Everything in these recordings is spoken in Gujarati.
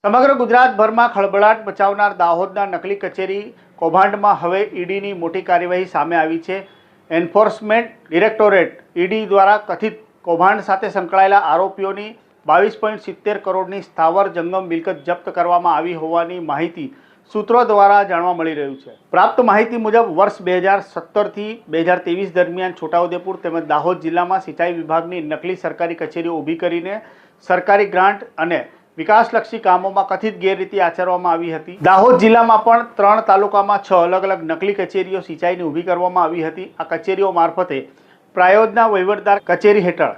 સમગ્ર ગુજરાતભરમાં ખળભળાટ મચાવનાર દાહોદના નકલી કચેરી કૌભાંડમાં હવે ઈડીની મોટી કાર્યવાહી સામે આવી છે। એન્ફોર્સમેન્ટ ડિરેક્ટોરેટ ઈડી દ્વારા કથિત કૌભાંડ સાથે સંકળાયેલા આરોપીઓની 22.70 કરોડની સ્થાવર જંગમ મિલકત જપ્ત કરવામાં આવી હોવાની માહિતી સૂત્રો દ્વારા જાણવા મળી રહ્યું છે। પ્રાપ્ત માહિતી મુજબ વર્ષ 2017 થી 2023 દરમિયાન છોટાઉદેપુર તેમજ દાહોદ જિલ્લામાં સિંચાઈ વિભાગની નકલી સરકારી કચેરીઓ ઊભી કરીને સરકારી ગ્રાન્ટ અને વિકાસલક્ષી કામોમાં કથિત ગેરરીતિ આચરવામાં આવી હતી। દાહોદ જિલ્લામાં પણ 3 તાલુકામાં 6 અલગ અલગ નકલી કચેરીઓ સિંચાઈની ઊભી કરવામાં આવી હતી। આ કચેરીઓ મારફતે પ્રાયોજના વહીવટદાર કચેરી હેઠળ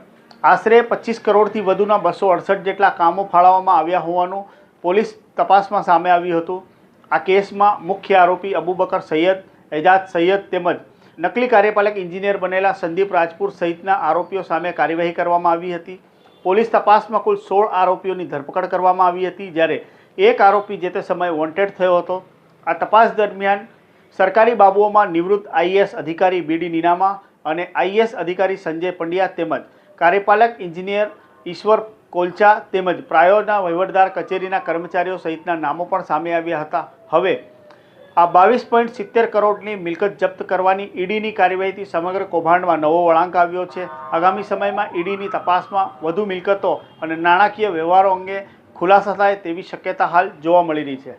આશરે 25 કરોડથી વધુના 268 જેટલા કામો ફાળવવામાં આવ્યા હોવાનું પોલીસ તપાસમાં સામે આવ્યું હતું। આ કેસમાં મુખ્ય આરોપી અબુબકર સૈયદ, એજાજ સૈયદ તેમજ નકલી કાર્યપાલક એન્જિનિયર બનેલા સંદીપ રાજપુર સહિતના આરોપીઓ સામે કાર્યવાહી કરવામાં આવી હતી। પોલીસ તપાસમાં કુલ 16 આરોપીઓની ધરપકડ કરવામાં આવી હતી, જ્યારે એક આરોપી જે તે સમયે વોન્ટેડ થયો હતો। આ તપાસ દરમિયાન સરકારી બાબુઓમાં નિવૃત્ત આઈએએસ અધિકારી બીડી નીનામા અને આઈએએસ અધિકારી સંજય પંડ્યા તેમજ કાર્યપાલક એન્જિનિયર ઈશ્વર કોલચા તેમજ પ્રાયોના વહીવટદાર કચેરીના કર્મચારીઓ સહિતના નામો પણ સામે આવ્યા હતા। હવે આ 22.70 કરોડની મિલકત જપ્ત કરવાની ઈડીની કાર્યવાહીથી સમગ્ર કૌભાંડમાં નવો વળાંક આવ્યો છે। આગામી સમયમાં ઈડીની તપાસમાં વધુ મિલકતો અને નાણાકીય વ્યવહારો અંગે ખુલાસા થાય તેવી શક્યતા હાલ જોવા મળી રહી છે।